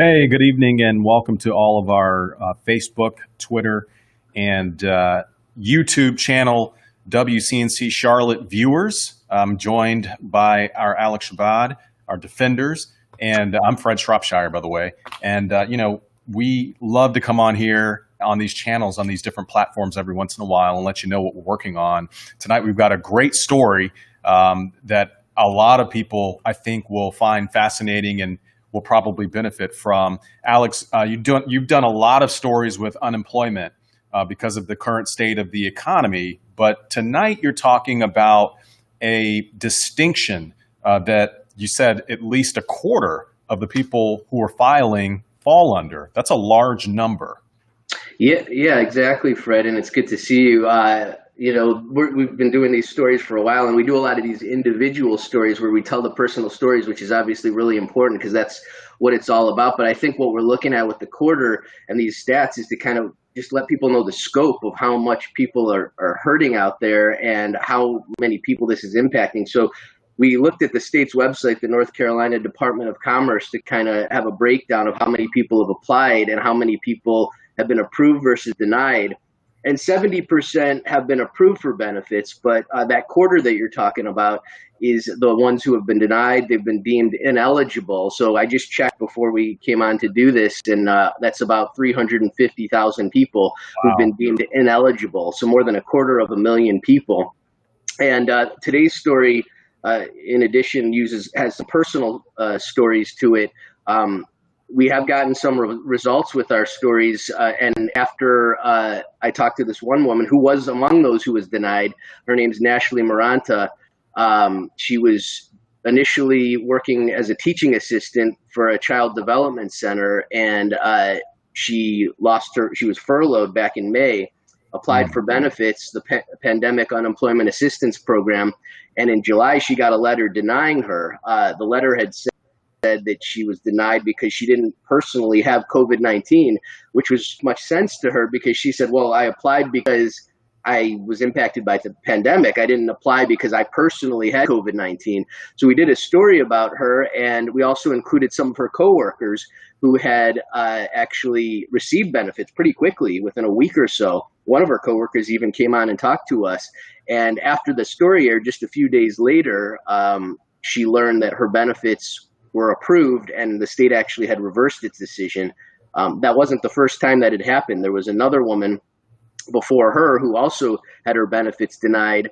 Hey, good evening, and welcome to all of our Facebook, Twitter, and YouTube channel WCNC Charlotte viewers. I'm joined by our Alex Shabad, our Defenders, and I'm Fred Shropshire, by the way. And, we love to come on here on these channels, on these different platforms every once in a while and let you know what we're working on. Tonight, we've got a great story that a lot of people, I think, will find fascinating and will probably benefit from. Alex, you've done a lot of stories with unemployment because of the current state of the economy, but tonight you're talking about a distinction that you said at least a quarter of the people who are filing fall under. That's a large number. Yeah, exactly, Fred, and it's good to see you. We've been doing these stories for a while, and we do a lot of these individual stories where we tell the personal stories, which is obviously really important because that's what it's all about. But I think what we're looking at with the quarter and these stats is to kind of just let people know the scope of how much people are hurting out there and how many people this is impacting. So we looked at the state's website, the North Carolina Department of Commerce, to kind of have a breakdown of how many people have applied and how many people have been approved versus denied. And 70% have been approved for benefits, but that quarter that you're talking about is the ones who have been denied. They've been deemed ineligible. So I just checked before we came on to do this, and that's about 350,000 people who've been deemed ineligible. So more than 250,000 people. And today's story, in addition, has some personal stories to it. We have gotten some results with our stories, and after I talked to this one woman who was among those who was denied, her name's Nashelly Moronta. She was initially working as a teaching assistant for a child development center, and she was furloughed back in May, applied for benefits, the Pandemic Unemployment Assistance Program, and in July she got a letter denying her. The letter had said that she was denied because she didn't personally have COVID-19, which was much sense to her because she said, well, I applied because I was impacted by the pandemic. I didn't apply because I personally had COVID-19. So we did a story about her, and we also included some of her coworkers who had actually received benefits pretty quickly within a week or so. One of her coworkers even came on and talked to us. And after the story aired, just a few days later, she learned that her benefits were approved and the state actually had reversed its decision. That wasn't the first time that had happened. There was another woman before her who also had her benefits denied,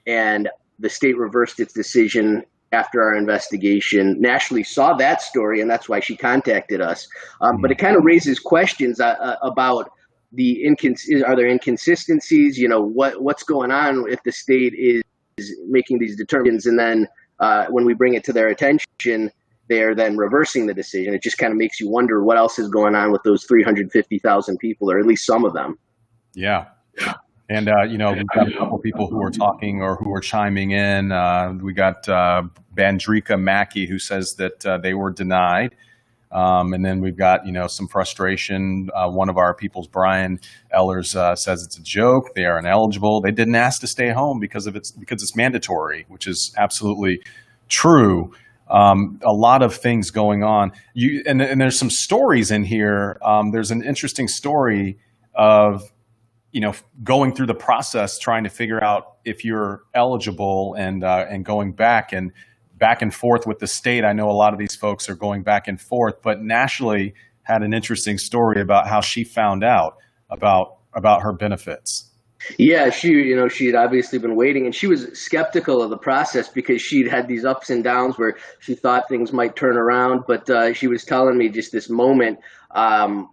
and the state reversed its decision after our investigation. Nashelly saw that story, and that's why she contacted us. But it kind of raises questions about are there inconsistencies? What's going on if the state is making these determinations, and then when we bring it to their attention, they're then reversing the decision. It just kind of makes you wonder what else is going on with those 350,000 people, or at least some of them. Yeah. And, we've got a couple people who are talking or who are chiming in. We got Bandrika Mackey, who says that they were denied. And then we've got, some frustration. One of our people's, Brian Ellers, says it's a joke. They are ineligible. They didn't ask to stay home because it's mandatory, which is absolutely true. A lot of things going on. And there's some stories in here. There's an interesting story of, going through the process, trying to figure out if you're eligible and going back and forth with the state. I know a lot of these folks are going back and forth, but Nashelly had an interesting story about how she found out about her benefits. Yeah, she'd obviously been waiting, and she was skeptical of the process because she'd had these ups and downs where she thought things might turn around. But she was telling me just this moment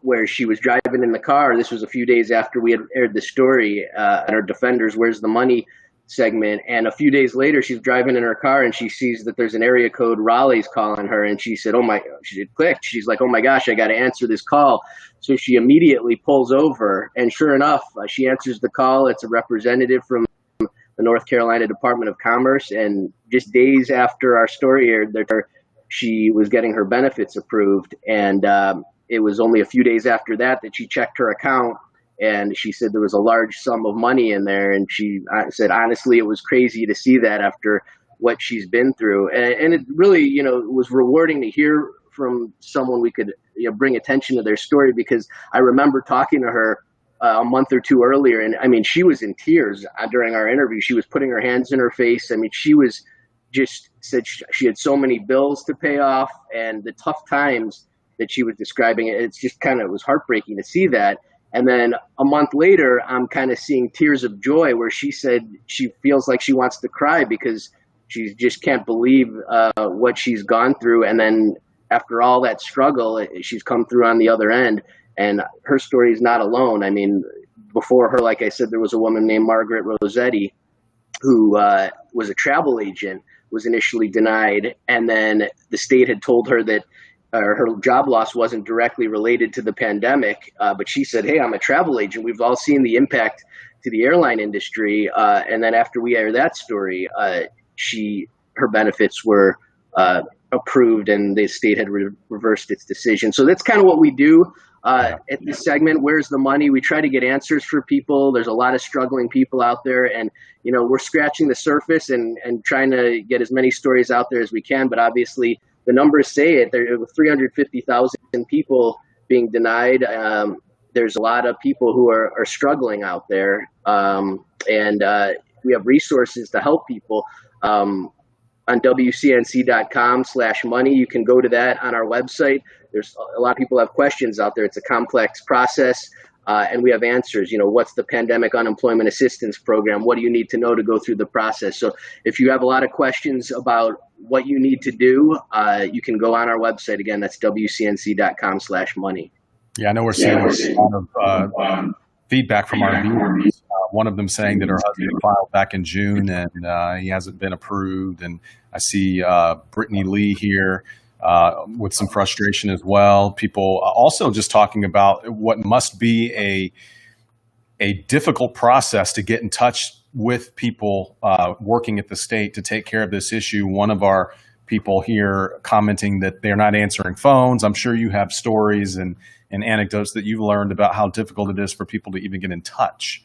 where she was driving in the car. This was a few days after we had aired the story on our Defenders, Where's the Money segment. And a few days later, she's driving in her car and she sees that there's an area code Raleigh's calling her. And she said, she clicked. She's like, oh my gosh, I got to answer this call. So she immediately pulls over, and sure enough, she answers the call. It's a representative from the North Carolina Department of Commerce. And just days after our story aired, she was getting her benefits approved. And it was only a few days after that she checked her account, and she said there was a large sum of money in there. And she said, honestly, it was crazy to see that after what she's been through. And it really, was rewarding to hear from someone we could bring attention to their story, because I remember talking to her a month or two earlier, and I mean, she was in tears during our interview. She was putting her hands in her face. I mean, she was just said she had so many bills to pay off, and the tough times that she was describing. It's just it was heartbreaking to see that. And then a month later, I'm kind of seeing tears of joy where she said she feels like she wants to cry because she just can't believe what she's gone through. And then after all that struggle, she's come through on the other end. And her story is not alone. I mean, before her, like I said, there was a woman named Margaret Rossetti who was a travel agent, was initially denied. And then the state had told her that her job loss wasn't directly related to the pandemic. But she said, hey, I'm a travel agent. We've all seen the impact to the airline industry. And then after we aired that story, her benefits were approved and the state had reversed its decision. So that's kind of what we do at this segment. Where's the money? We try to get answers for people. There's a lot of struggling people out there, and we're scratching the surface and trying to get as many stories out there as we can. But obviously the numbers say it. There were 350,000 people being denied. There's a lot of people who are struggling out there, and we have resources to help people. On WCNC.com/money. You can go to that on our website. There's a lot of people have questions out there. It's a complex process, and we have answers. What's the pandemic unemployment assistance program? What do you need to know to go through the process? So if you have a lot of questions about what you need to do, you can go on our website. Again, that's WCNC.com/money. Yeah, I know we're seeing a lot of feedback from our viewers. One of them saying that her husband filed back in June and he hasn't been approved. And I see Brittany Lee here with some frustration as well. People also just talking about what must be a difficult process to get in touch with people working at the state to take care of this issue. One of our people here commenting that they're not answering phones. I'm sure you have stories and anecdotes that you've learned about how difficult it is for people to even get in touch.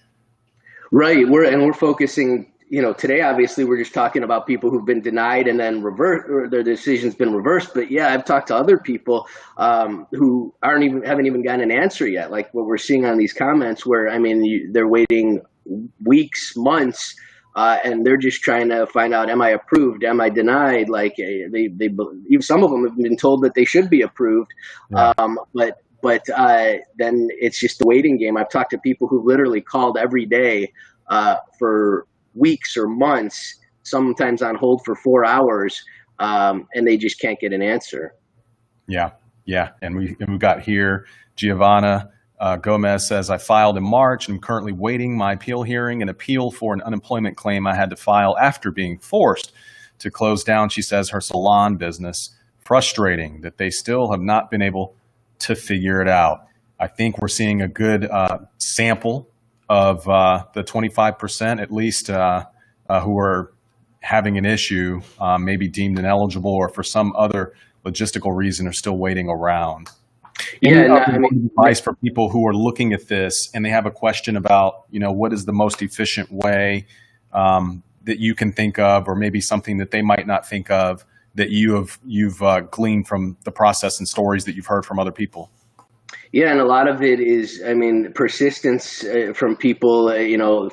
Right. We're focusing, today, obviously, we're just talking about people who've been denied and then reversed, or their decision's been reversed. But yeah, I've talked to other people who haven't even gotten an answer yet. Like what we're seeing on these comments where, they're waiting weeks, months, and they're just trying to find out, am I approved? Am I denied? Like even some of them have been told that they should be approved. Yeah. But then it's just the waiting game. I've talked to people who literally called every day for weeks or months, sometimes on hold for 4 hours, and they just can't get an answer. Yeah. And we've got here, Giovanna Gomez says, I filed in March and I'm currently waiting my appeal hearing, an appeal for an unemployment claim I had to file after being forced to close down, she says, her salon business. Frustrating that they still have not been able to figure it out. I think we're seeing a good sample of the 25% at least who are having an issue, maybe deemed ineligible or for some other logistical reason are still waiting around. Yeah, advice for people who are looking at this and they have a question about, what is the most efficient way that you can think of, or maybe something that they might not think of, that you've gleaned from the process and stories that you've heard from other people? Yeah, and a lot of it is, persistence from people.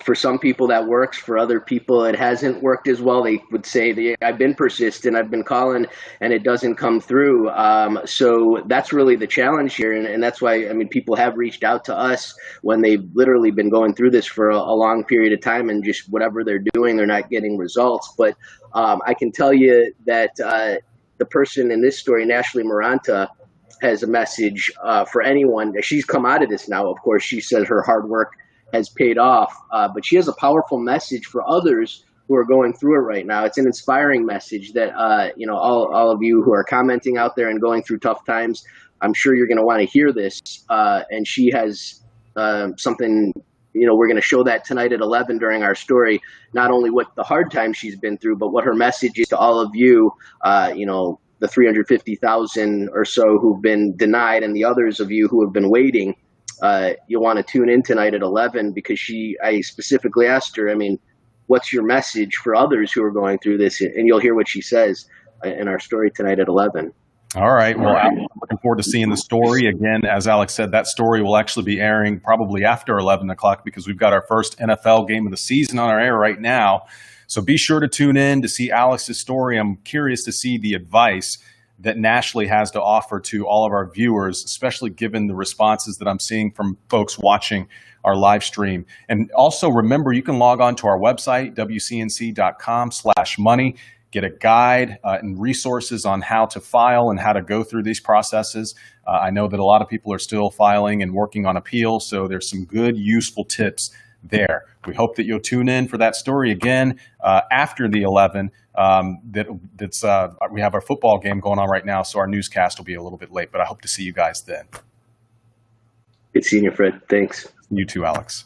For some people that works. For other people, it hasn't worked as well. They would say, I've been persistent, I've been calling, and it doesn't come through. So that's really the challenge here. And that's why, people have reached out to us when they've literally been going through this for a long period of time, and just whatever they're doing, they're not getting results. But I can tell you that the person in this story, Nashelly Moronta, has a message for anyone. She's come out of this now. Of course, she says her hard work has paid off, but she has a powerful message for others who are going through it right now. It's an inspiring message that, all of you who are commenting out there and going through tough times, I'm sure you're going to want to hear this. And she has something, we're going to show that tonight at 11 during our story, not only what the hard times she's been through, but what her message is to all of you, the 350,000 or so who've been denied, and the others of you who have been waiting. You'll want to tune in tonight at 11 because I specifically asked her, what's your message for others who are going through this? And you'll hear what she says in our story tonight at 11. All right. Well, Alex, I'm looking forward to seeing the story. Again, as Alex said, that story will actually be airing probably after 11 o'clock because we've got our first NFL game of the season on our air right now. So be sure to tune in to see Alex's story. I'm curious to see the advice that Nashelly has to offer to all of our viewers, especially given the responses that I'm seeing from folks watching our live stream. And also remember, you can log on to our website, wcnc.com/money. Get a guide and resources on how to file and how to go through these processes. I know that a lot of people are still filing and working on appeals, so there's some good, useful tips there. We hope that you'll tune in for that story again after the 11. We have our football game going on right now, so our newscast will be a little bit late, but I hope to see you guys then. Good seeing you, Fred. Thanks. You too, Alex.